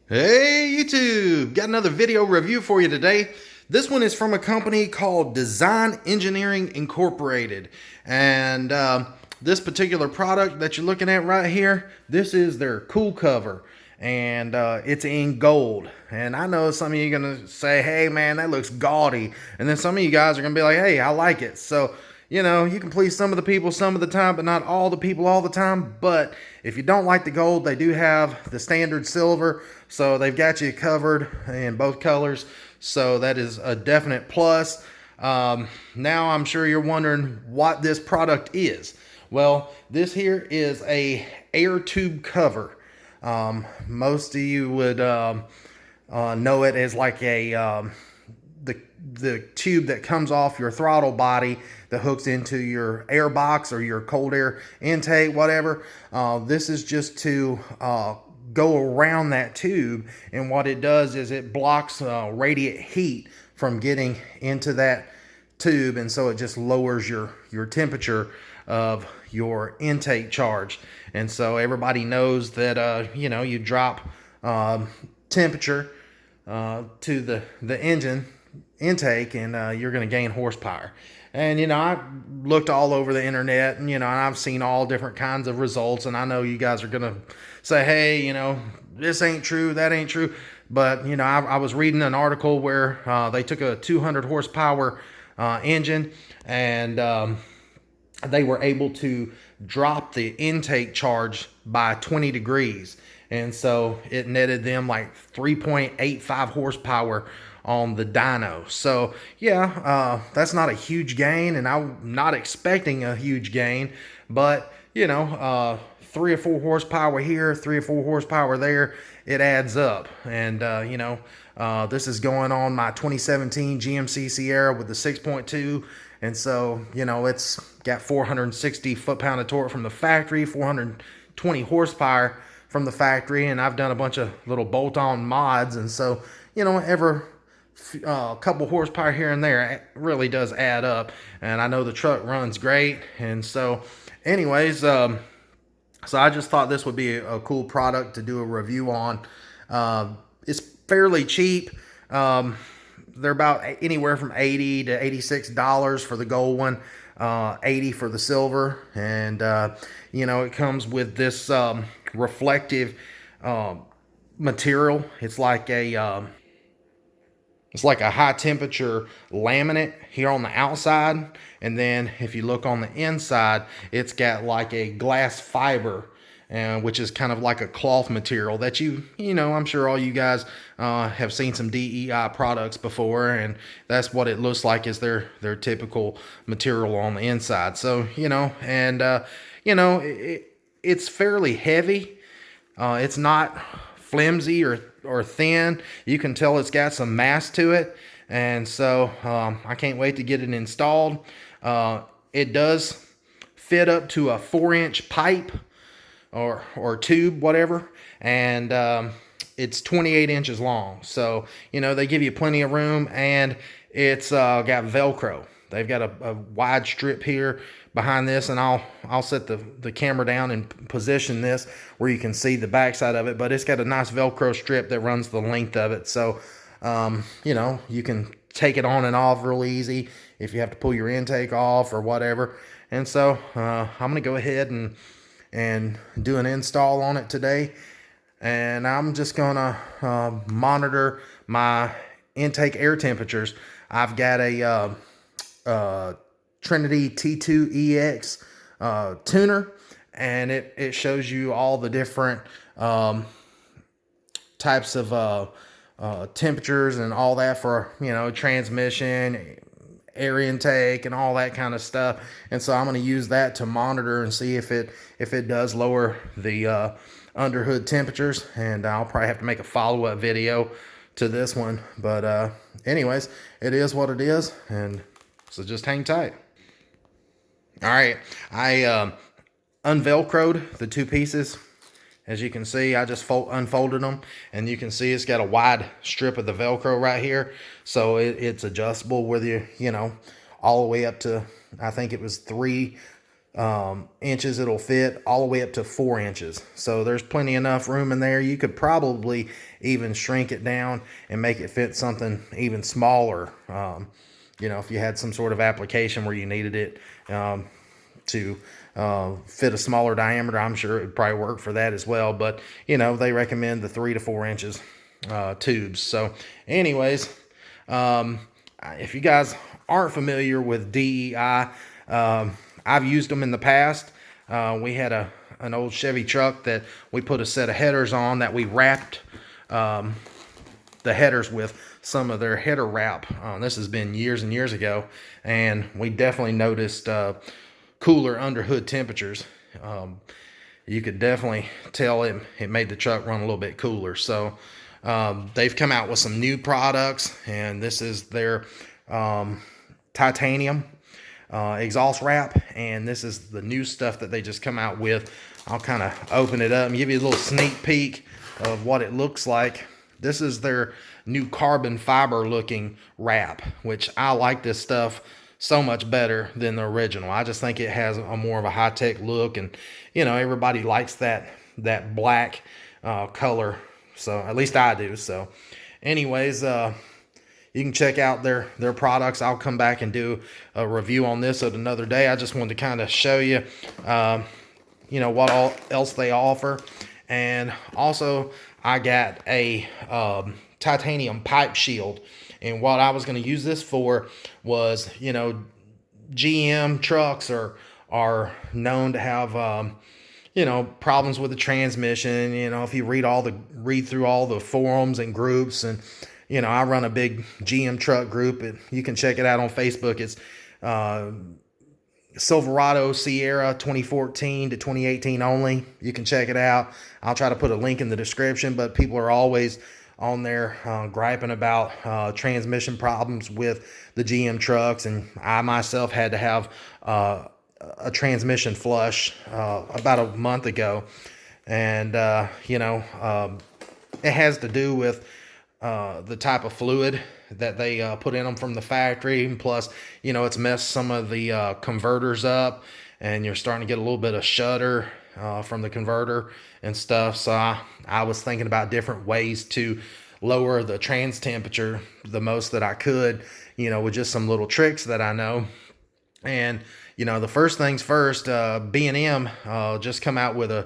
Hey YouTube, got another video review for you today. This one is from a company called Design Engineering Incorporated. And this particular product that you're looking at right here, this is their cool cover. And it's in gold. And I know some of you are going to say, hey man, that looks gaudy. And then some of you guys are going to be like, hey, I like it. So you can please some of the people some of the time, but not all the people all the time. But if you don't like the gold, they do have the standard silver. So they've got you covered in both colors. So that is a definite plus. Now I'm sure you're wondering what this product is. Well, this here is a air tube cover. Most of you would know it as like a the tube that comes off your throttle body that hooks into your air box or your cold air intake, whatever. This is just to go around that tube, and what it does is it blocks radiant heat from getting into that tube, and so it just lowers your temperature of your intake charge. And so everybody knows that you drop temperature to the engine intake, and you're going to gain horsepower. And I looked all over the internet, and I've seen all different kinds of results, and I know you guys are going to say, hey, this ain't true, that ain't true. But I was reading an article where they took a 200 horsepower engine, and they were able to drop the intake charge by 20 degrees. And so it netted them like 3.85 horsepower on the dyno. So yeah, that's not a huge gain, and I'm not expecting a huge gain, but 3 or 4 horsepower here, 3 or 4 horsepower there, it adds up. And this is going on my 2017 GMC Sierra with the 6.2. And so, it's got 460 foot-pound of torque from the factory, 420 horsepower from the factory, and I've done a bunch of little bolt-on mods, and so, every couple horsepower here and there, it really does add up. And I know the truck runs great, and so, anyways, so I just thought this would be a cool product to do a review on. It's fairly cheap. They're about anywhere from $80 to $86 for the gold one, $80 for the silver, and it comes with this reflective material. It's like a high temperature laminate here on the outside, and then if you look on the inside, it's got like a glass fiber, which is kind of like a cloth material that I'm sure all you guys have seen some DEI products before, and that's what it looks like, is their typical material on the inside. So it's fairly heavy. It's not flimsy or thin. You can tell it's got some mass to it, and so I can't wait to get it installed. It does fit up to a 4-inch pipe or tube, whatever, and it's 28 inches long. So they give you plenty of room, and it's got Velcro. They've got a wide strip here behind this, and I'll set the camera down and position this where you can see the backside of it, but it's got a nice Velcro strip that runs the length of it. So you can take it on and off real easy if you have to pull your intake off or whatever. And so I'm gonna go ahead and do an install on it today, and I'm just gonna monitor my intake air temperatures. I've got a Trinity T2EX tuner, and it shows you all the different types of temperatures and all that for transmission, air intake, and all that kind of stuff. And so I'm going to use that to monitor and see if it does lower the underhood temperatures, and I'll probably have to make a follow-up video to this one. But anyways, it is what it is, and so just hang tight. All right, I unvelcroed the 2 pieces. As you can see, I just unfolded them, and you can see it's got a wide strip of the Velcro right here, so it's adjustable with all the way up to, I think it was 3 inches it'll fit, all the way up to 4 inches. So there's plenty enough room in there. You could probably even shrink it down and make it fit something even smaller. You know, if you had some sort of application where you needed it to fit a smaller diameter, I'm sure it would probably work for that as well. But, you know, they recommend the 3 to 4 inches tubes. So anyways, if you guys aren't familiar with DEI, I've used them in the past. We had an old Chevy truck that we put a set of headers on that we wrapped the headers with some of their header wrap. This has been years and years ago, and we definitely noticed cooler under hood temperatures. You could definitely tell it made the truck run a little bit cooler. So they've come out with some new products, and this is their titanium exhaust wrap, and this is the new stuff that they just come out with. I'll kind of open it up and give you a little sneak peek of what it looks like. This is their new carbon fiber looking wrap, which I like this stuff so much better than the original. I just think it has a more of a high-tech look, and you know, everybody likes that black color, so at least I do. So anyways, you can check out their products. I'll come back and do a review on this at another day. I just wanted to kind of show you you know, what all else they offer. And also I got a titanium pipe shield, and what I was going to use this for was, you know, GM trucks are known to have you know, problems with the transmission. You know, if you read through all the forums and groups, and you know, I run a big GM truck group. You can check it out on Facebook. It's Silverado Sierra 2014 to 2018 only. You can check it out. I'll try to put a link in the description, but people are always on there griping about transmission problems with the GM trucks, and I myself had to have a transmission flush about a month ago, and you know, it has to do with the type of fluid that they put in them from the factory, and plus, you know, it's messed some of the converters up, and you're starting to get a little bit of shudder from the converter and stuff. So I was thinking about different ways to lower the trans temperature the most that I could, you know, with just some little tricks that I know. And you know, the first things first, B&M just come out with an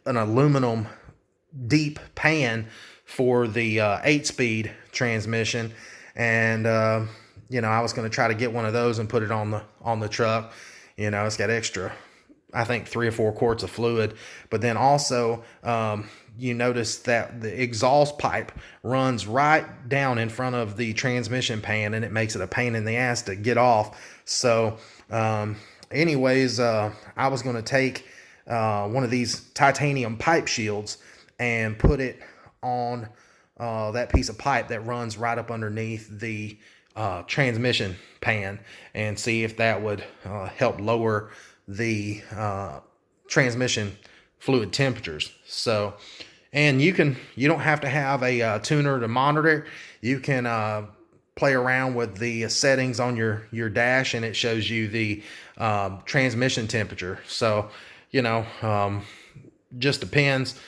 aluminum deep pan for the 8-speed transmission, and you know, I was going to try to get one of those and put it on the truck. You know, it's got extra, I think 3 or 4 quarts of fluid. But then also you notice that the exhaust pipe runs right down in front of the transmission pan, and it makes it a pain in the ass to get off. So anyways, I was going to take one of these titanium pipe shields and put it on that piece of pipe that runs right up underneath the transmission pan, and see if that would help lower the transmission fluid temperatures. So, and you don't have to have a tuner to monitor it. You can play around with the settings on your dash, and it shows you the transmission temperature. So, you know, just depends.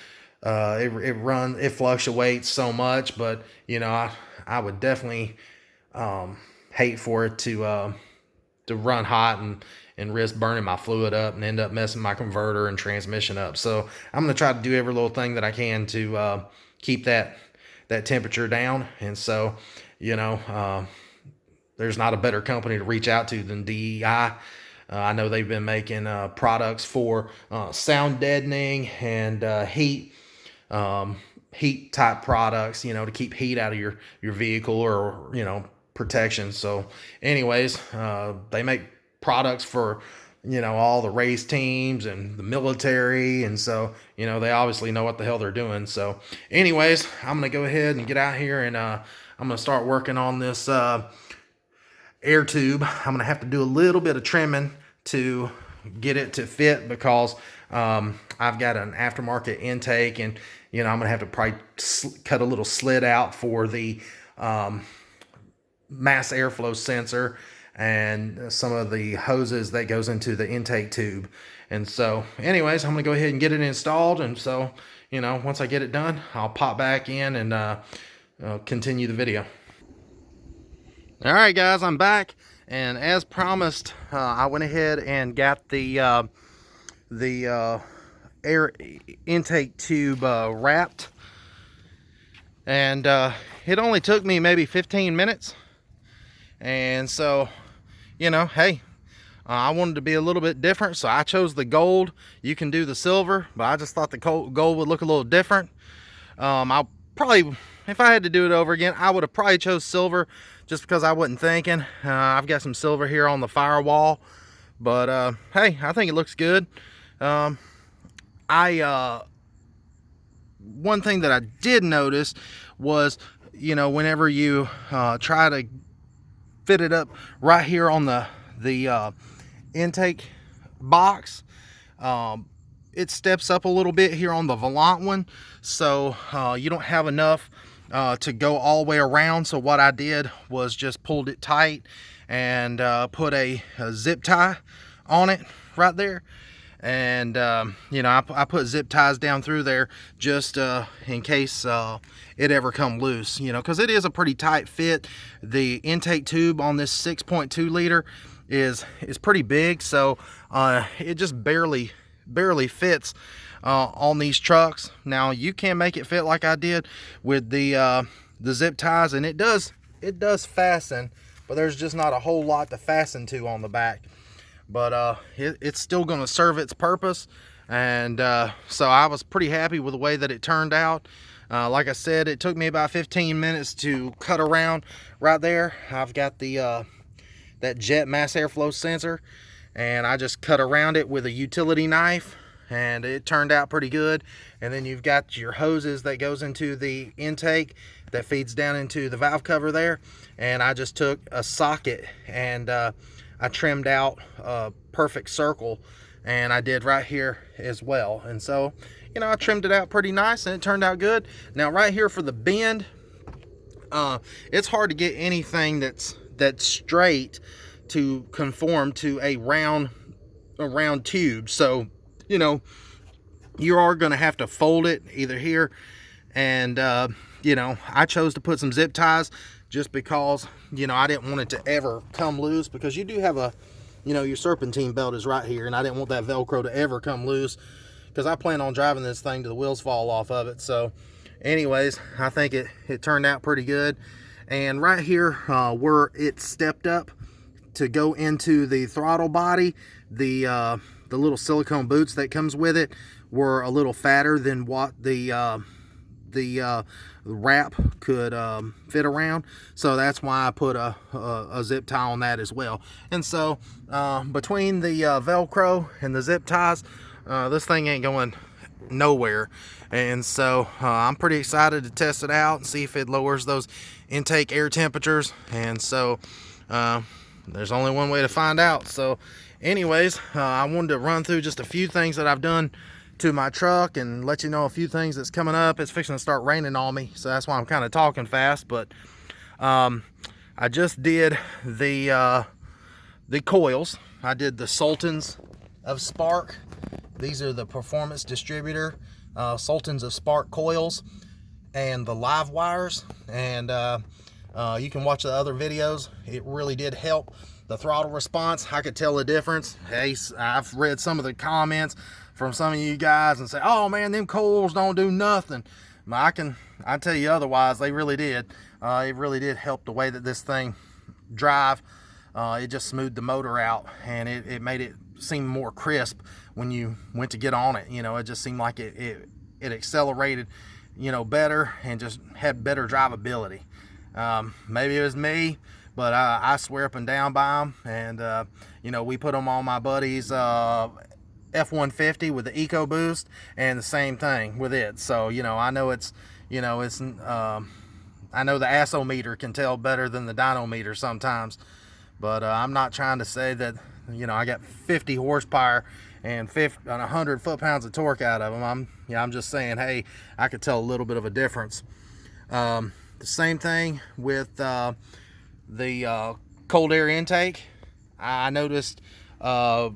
It fluctuates so much, but you know, I would definitely hate for it to run hot and risk burning my fluid up and end up messing my converter and transmission up. So I'm going to try to do every little thing that I can to keep that temperature down. And so, you know, there's not a better company to reach out to than DEI. I know they've been making products for sound deadening and heat type products, you know, to keep heat out of your vehicle, or, you know, protection. So anyways, they make products for, you know, all the race teams and the military, and so, you know, they obviously know what the hell they're doing. So anyways, I'm gonna go ahead and get out here, and I'm gonna start working on this air tube. I'm gonna have to do a little bit of trimming to get it to fit, because I've got an aftermarket intake, and you know, I'm gonna have to probably cut a little slit out for the mass airflow sensor, and some of the hoses that goes into the intake tube. And so anyways, I'm gonna go ahead and get it installed. And so, you know, once I get it done, I'll pop back in and continue the video. All right, guys, I'm back. And as promised, I went ahead and got the air intake tube wrapped. And it only took me maybe 15 minutes. And so, you know, hey, I wanted to be a little bit different, so I chose the gold. You can do the silver, but I just thought the gold would look a little different. I'll probably, if I had to do it over again, I would have probably chose silver, just because I wasn't thinking. I've got some silver here on the firewall, but hey, I think it looks good. One thing that I did notice was, you know, whenever you try to fit it up right here on the intake box, it steps up a little bit here on the volant one, so you don't have enough to go all the way around. So what I did was just pulled it tight and put a zip tie on it right there. And you know, I put zip ties down through there just in case it ever come loose, you know, because it is a pretty tight fit. The intake tube on this 6.2 liter is pretty big, so it just barely fits on these trucks. Now you can make it fit like I did with the zip ties, and it does fasten, but there's just not a whole lot to fasten to on the back. But it's still going to serve its purpose. And so I was pretty happy with the way that it turned out. Like I said, it took me about 15 minutes to cut around right there. I've got the that jet mass airflow sensor, and I just cut around it with a utility knife, and it turned out pretty good. And then you've got your hoses that goes into the intake that feeds down into the valve cover there. And I just took a socket and I trimmed out a perfect circle, and I did right here as well. And so, you know, I trimmed it out pretty nice, and it turned out good. Now right here for the bend, it's hard to get anything that's straight to conform to a round tube. So, you know, you are going to have to fold it either here, and you know, I chose to put some zip ties just because, you know, I didn't want it to ever come loose, because you do have a, you know, your serpentine belt is right here, and I didn't want that Velcro to ever come loose, because I plan on driving this thing till the wheels fall off of it. So anyways, I think it turned out pretty good. And right here where it stepped up to go into the throttle body, the little silicone boots that comes with it were a little fatter than what the wrap could fit around, so that's why I put a zip tie on that as well. And so between the Velcro and the zip ties, this thing ain't going nowhere. And so I'm pretty excited to test it out and see if it lowers those intake air temperatures. And so there's only one way to find out. So anyways, I wanted to run through just a few things that I've done to my truck and let you know a few things that's coming up. It's fixing to start raining on me, so that's why I'm kind of talking fast. But I just did the coils. I did the Sultans of Spark. These are the Performance Distributor Sultans of Spark coils, and the live wires. And you can watch the other videos. It really did help the throttle response. I could tell the difference. Hey, I've read some of the comments from some of you guys and say, oh man, them coils don't do nothing. I tell you otherwise. They really did. It really did help the way that this thing drive. It just smoothed the motor out, and it made it seem more crisp when you went to get on it. You know, it just seemed like it accelerated, you know, better, and just had better drivability. Maybe it was me, but I swear up and down by them. And you know, we put them on my buddy's F-150 with the EcoBoost, and the same thing with it. So, you know, I know it's, you know, it's I know the ASSO-meter can tell better than the dynometer sometimes, but I'm not trying to say that, you know, I got 50 horsepower and 100 foot-pounds of torque out of them. I'm just saying, hey, I could tell a little bit of a difference. The same thing with the cold air intake, I noticed a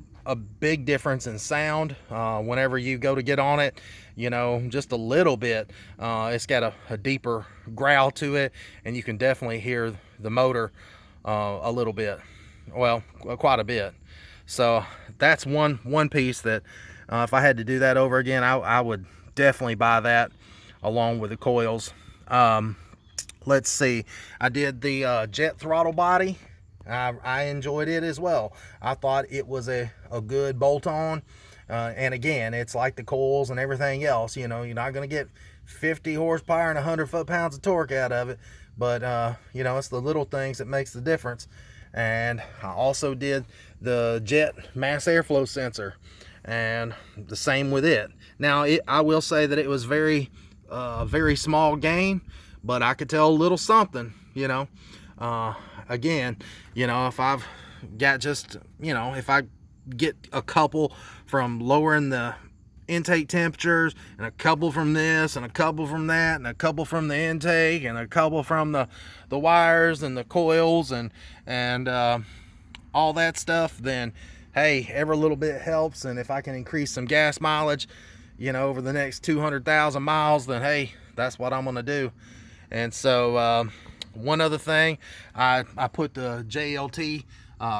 big difference in sound whenever you go to get on it, you know, just a little bit. It's got a deeper growl to it, and you can definitely hear the motor a little bit, well, quite a bit. So that's one piece that if I had to do that over again, I would definitely buy that along with the coils. Let's see, I did the jet throttle body. I enjoyed it as well. I thought it was a good bolt-on, and again, it's like the coils and everything else. You know, you're not going to get 50 horsepower and 100 foot-pounds of torque out of it, but you know, it's the little things that makes the difference. And I also did the jet mass airflow sensor, and the same with it. Now, I will say that it was very small gain, but I could tell a little something, you know. Again, you know, if I've got just, you know, if I get a couple from lowering the intake temperatures, and a couple from this, and a couple from that, and a couple from the intake, and a couple from the wires and the coils and all that stuff, then hey, every little bit helps. And if I can increase some gas mileage, you know, over the next 200,000 miles, then hey, that's what I'm gonna do. And so one other thing, I put the JLT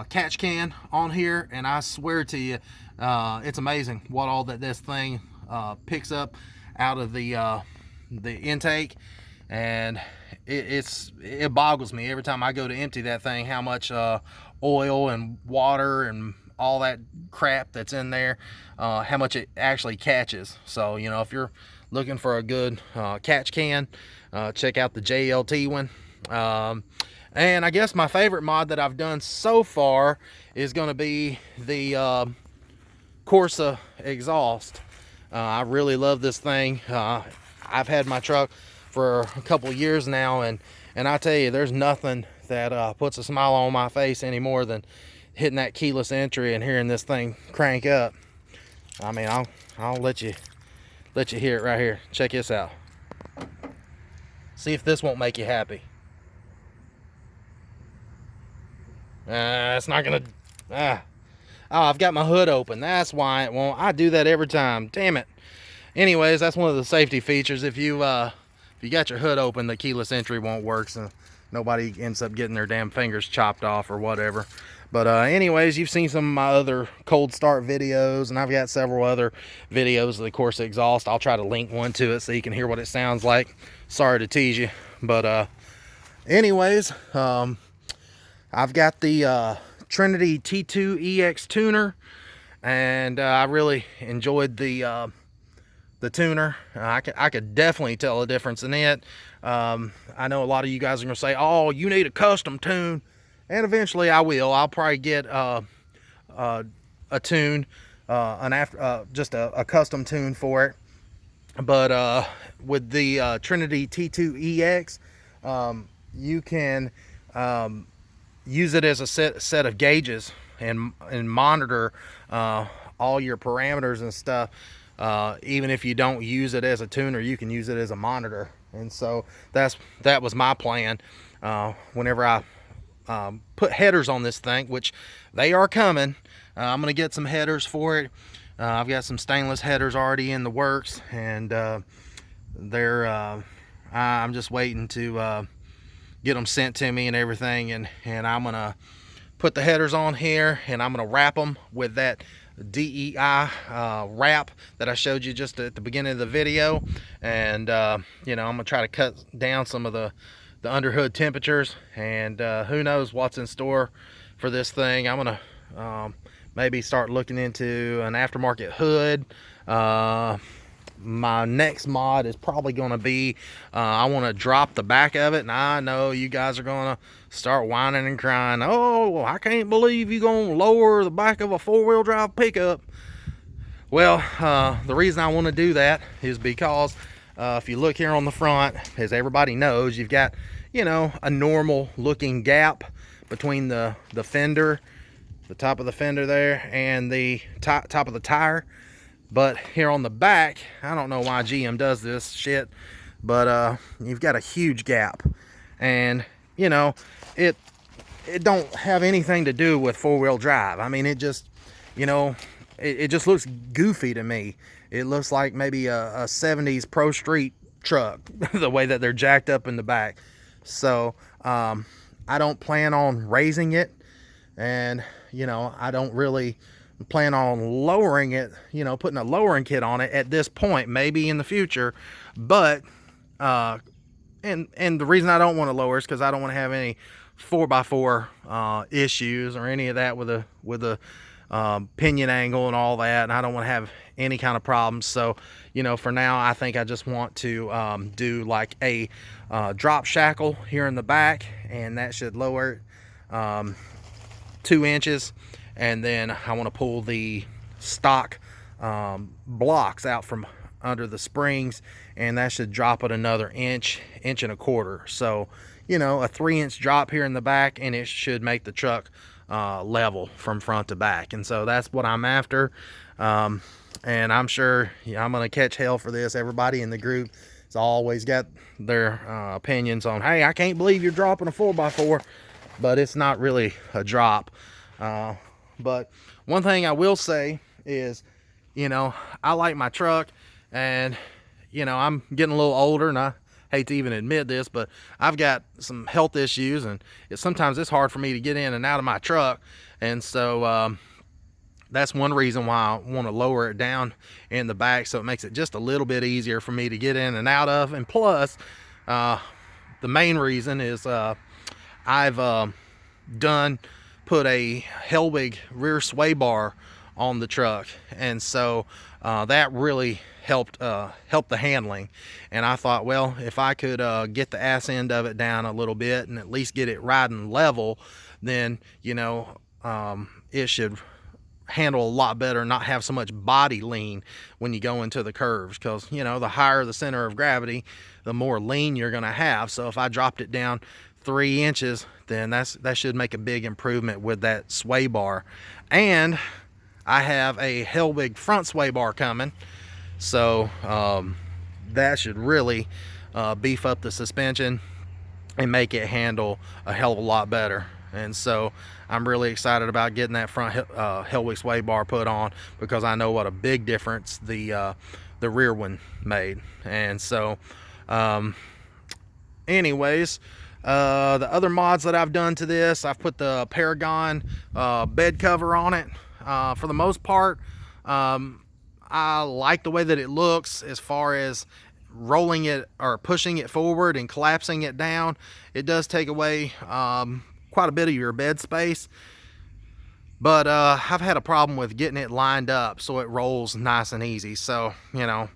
catch can on here, and I swear to you, it's amazing what all that this thing picks up out of the intake. And it boggles me every time I go to empty that thing how much oil and water and all that crap that's in there, how much it actually catches. So, you know, if you're looking for a good catch can, check out the JLT one. And I guess my favorite mod that I've done so far is going to be the Corsa exhaust. I really love this thing. I've had my truck for a couple years now, and I tell you, there's nothing that puts a smile on my face anymore than hitting that keyless entry and hearing this thing crank up. I mean, I'll let you hear it right here. Check this out. See if this won't make you happy. It's not gonna. Oh, I've got my hood open. That's why it won't. I do that every time. Damn it. Anyways, that's one of the safety features. If you got your hood open, the keyless entry won't work, so nobody ends up getting their damn fingers chopped off or whatever. But anyways, you've seen some of my other cold start videos, and I've got several other videos of the Corsa exhaust. I'll try to link one to it so you can hear what it sounds like. Sorry to tease you, but anyways, I've got the Trinity T2EX tuner, and I really enjoyed the tuner. I could definitely tell a difference in it. I know a lot of you guys are gonna say, "Oh, you need a custom tune," and eventually I will. I'll probably get a tune, just a custom tune for it. But with the Trinity T2EX, you can use it as a set of gauges and monitor all your parameters and stuff. Even if you don't use it as a tuner, you can use it as a monitor. And so that was my plan whenever I put headers on this thing, which they are coming. I'm gonna get some headers for it. I've got some stainless headers already in the works, and I'm just waiting to get them sent to me and everything, and I'm gonna put the headers on here, and I'm gonna wrap them with that DEI wrap that I showed you just at the beginning of the video. And you know, I'm gonna try to cut down some of the underhood temperatures, and who knows what's in store for this thing. I'm gonna maybe start looking into an aftermarket hood. My next mod is probably going to be I want to drop the back of it, and I know you guys are going to start whining and crying. "Oh, I can't believe you're going to lower the back of a four-wheel drive pickup." Well, the reason I want to do that is because if you look here on the front, as everybody knows, you've got, you know, a normal looking gap between the fender, the top of the fender there, and the top of the tire. But here on the back, I don't know why GM does this shit, but you've got a huge gap. And you know, it don't have anything to do with four-wheel drive. I mean, it just, you know, it just looks goofy to me. It looks like maybe a 70s Pro Street truck, the way that they're jacked up in the back. So I don't plan on raising it, and you know, I don't really plan on lowering it, you know, putting a lowering kit on it at this point, maybe in the future. But and the reason I don't want to lower is because I don't want to have any 4x4 issues or any of that with a pinion angle and all that, and I don't want to have any kind of problems. So, you know, for now, I think I just want to do like a drop shackle here in the back, and that should lower it 2 inches, and then I want to pull the stock blocks out from under the springs, and that should drop it another inch and a quarter. So, you know, a 3-inch drop here in the back, and it should make the truck level from front to back. And so that's what I'm after. And I'm sure, yeah, I'm gonna catch hell for this. Everybody in the group has always got their opinions on, hey, I can't believe you're dropping a 4x4, but it's not really a drop. But one thing I will say is, you know, I like my truck, and you know, I'm getting a little older, and I hate to even admit this, but I've got some health issues, and sometimes it's hard for me to get in and out of my truck. And so that's one reason why I want to lower it down in the back, so it makes it just a little bit easier for me to get in and out of. And plus, the main reason is I've put a Hellwig rear sway bar on the truck, and so that really helped the handling. And I thought, well, if I could get the ass end of it down a little bit and at least get it riding level, then, you know, it should handle a lot better, not have so much body lean when you go into the curves, because, you know, the higher the center of gravity, the more lean you're going to have. So if I dropped it down 3 inches, then that should make a big improvement with that sway bar. And I have a Hellwig front sway bar coming, so that should really beef up the suspension and make it handle a hell of a lot better. And so I'm really excited about getting that front Hellwig sway bar put on, because I know what a big difference the rear one made. And so anyways, the other mods that I've done to this, I've put the Paragon bed cover on it. For the most part, I like the way that it looks. As far as rolling it or pushing it forward and collapsing it down, it does take away quite a bit of your bed space, but I've had a problem with getting it lined up so it rolls nice and easy. So, you know,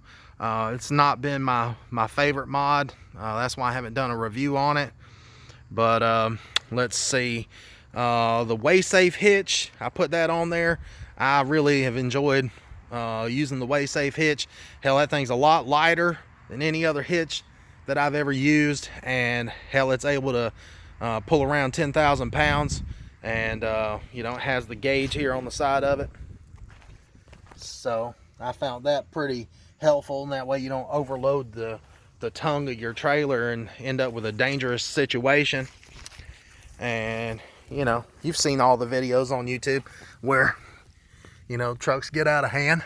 it's not been my favorite mod. That's why I haven't done a review on it. But let's see, the WaySafe hitch, I put that on there. I really have enjoyed using the WaySafe hitch. Hell, that thing's a lot lighter than any other hitch that I've ever used, and hell, it's able to pull around 10,000 pounds. And you know, it has the gauge here on the side of it, so I found that pretty helpful, and that way you don't overload the tongue of your trailer and end up with a dangerous situation. And you know, you've seen all the videos on YouTube where, you know, trucks get out of hand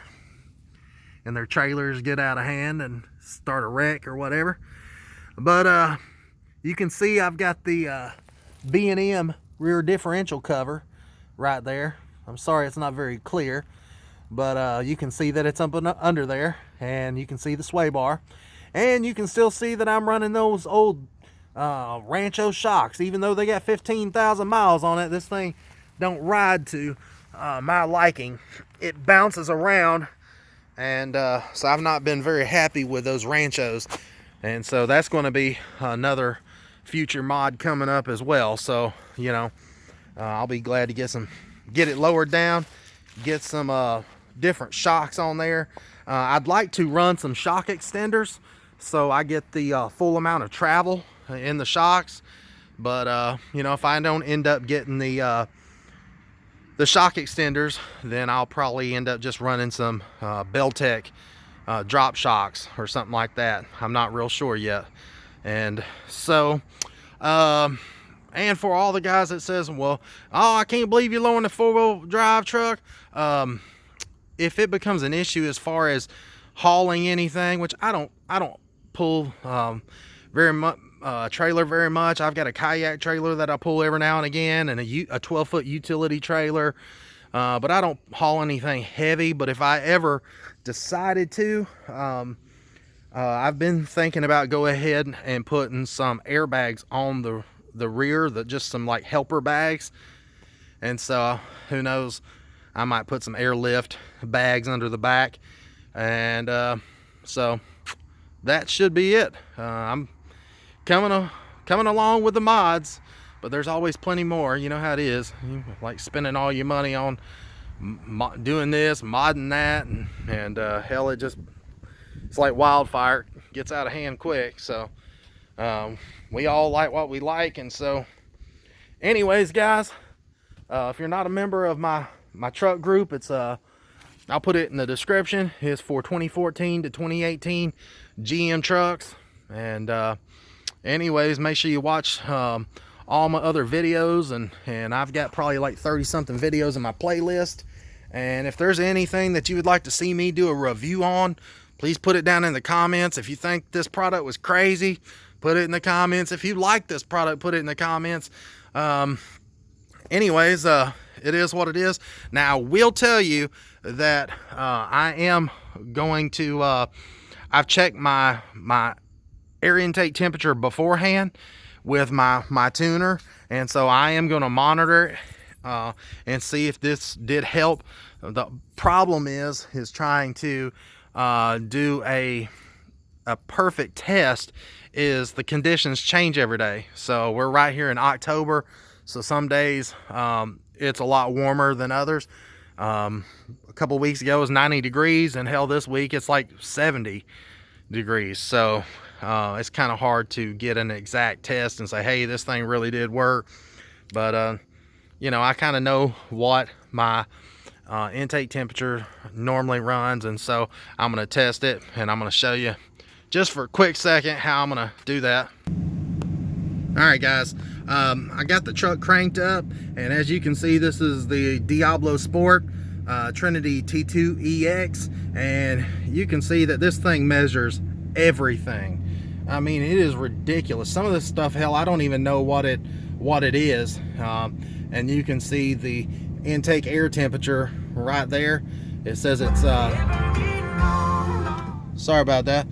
and their trailers get out of hand and start a wreck or whatever. But you can see I've got the B&M rear differential cover right there. I'm sorry it's not very clear, but you can see that it's up under there, and you can see the sway bar, and you can still see that I'm running those old Rancho shocks. Even though they got 15,000 miles on it, this thing don't ride to my liking. It bounces around, and so I've not been very happy with those Ranchos. And so that's going to be another future mod coming up as well. So, you know, I'll be glad to get it lowered down, get some different shocks on there. I'd like to run some shock extenders so I get the full amount of travel in the shocks. But you know, if I don't end up getting the shock extenders, then I'll probably end up just running some Beltec drop shocks or something like that. I'm not real sure yet. And so and for all the guys that says, well, oh, I can't believe you're lowering the 4-wheel drive truck. If it becomes an issue as far as hauling anything, which I don't pull very much trailer very much. I've got a kayak trailer that I pull every now and again, and a 12-foot utility trailer, but I don't haul anything heavy. But if I ever decided to, I've been thinking about go ahead and putting some airbags on the rear, just some like helper bags. And so who knows, I might put some airlift bags under the back. And so that should be it. I'm coming along with the mods, but there's always plenty more. You know how it is. You like spending all your money on doing this, modding that, and hell, it's like wildfire. It gets out of hand quick. So we all like what we like. And so anyways, guys, if you're not a member of my truck group, it's I'll put it in the description. It's for 2014 to 2018 GM trucks. And anyways, make sure you watch all my other videos, and I've got probably like 30 something videos in my playlist. And if there's anything that you would like to see me do a review on, please put it down in the comments. If you think this product was crazy, put it in the comments. If you like this product, put it in the comments. Anyways, it is what it is. Now, I will tell you that I am going to, I've checked my air intake temperature beforehand with my tuner, and so I am going to monitor it and see if this did help. The problem is trying to do a perfect test. Is the conditions change every day. So we're right here in October, so some days it's a lot warmer than others. A couple weeks ago it was 90 degrees, and hell, this week it's like 70 degrees. So it's kind of hard to get an exact test and say, hey, this thing really did work. But you know, I kind of know what my intake temperature normally runs, and so I'm going to test it, and I'm going to show you just for a quick second how I'm going to do that. All right, guys, I got the truck cranked up, and as you can see, this is the Diablo Sport Trinity T2EX, and you can see that this thing measures everything. I mean, it is ridiculous. Some of this stuff, hell, I don't even know what it is. And you can see the intake air temperature right there. It says it's sorry about that.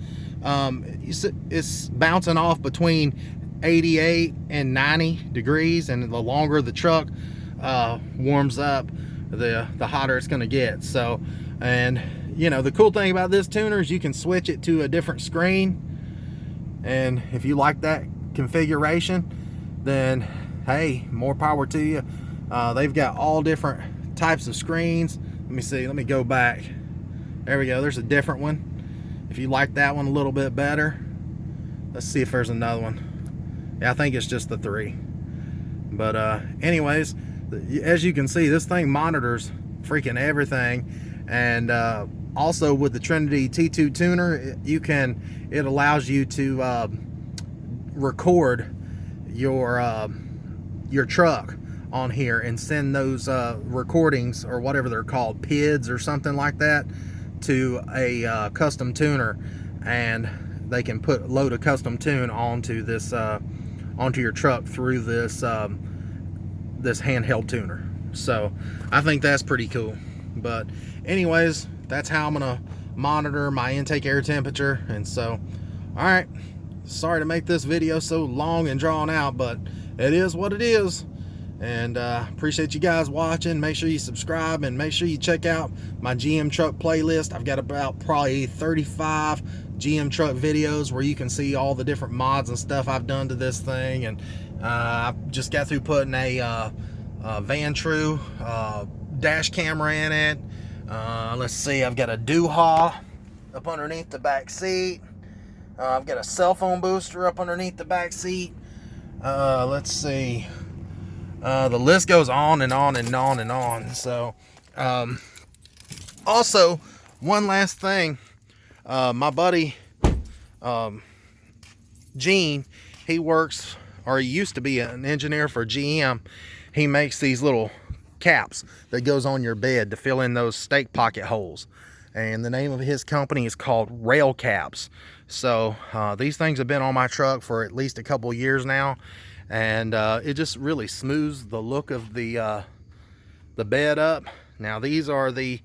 It's bouncing off between 88 and 90 degrees, and the longer the truck warms up, the hotter it's going to get. So, and you know, the cool thing about this tuner is you can switch it to a different screen, and if you like that configuration, then hey, more power to you. They've got all different types of screens. Let me see, let me go back. There we go, there's a different one. If you like that one a little bit better, let's see if there's another one. Yeah, I think it's just the 3. But anyways, as you can see, this thing monitors freaking everything. And also with the Trinity T2 tuner, it allows you to record your truck on here and send those recordings, or whatever they're called, PIDs or something like that, to a custom tuner, and they can load a custom tune onto this onto your truck through this this handheld tuner. So I think that's pretty cool. But anyways, that's how I'm gonna monitor my intake air temperature. And so, all right, sorry to make this video so long and drawn out, but it is what it is. And appreciate you guys watching. Make sure you subscribe, and make sure you check out my GM truck playlist. I've got about probably 35 GM truck videos where you can see all the different mods and stuff I've done to this thing. And I just got through putting a Van-True dash camera in it. Let's see, I've got a Doohaw up underneath the back seat. I've got a cell phone booster up underneath the back seat. Let's see. The list goes on and on and on and on. So, also, one last thing. My buddy, Gene, he works or he used to be an engineer for GM. He makes these little caps that goes on your bed to fill in those stake pocket holes. And the name of his company is called Rail Caps. So these things have been on my truck for at least a couple years now, and it just really smooths the look of the bed up. Now these are the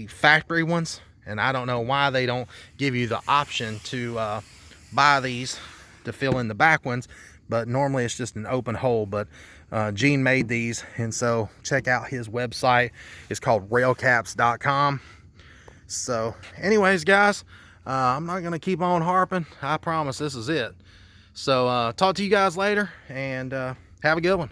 factory ones, and I don't know why they don't give you the option to buy these to fill in the back ones, but normally it's just an open hole. But Gene made these, and so check out his website. It's called railcaps.com. So anyways, guys, I'm not gonna keep on harping. I promise this is it. So talk to you guys later, and have a good one.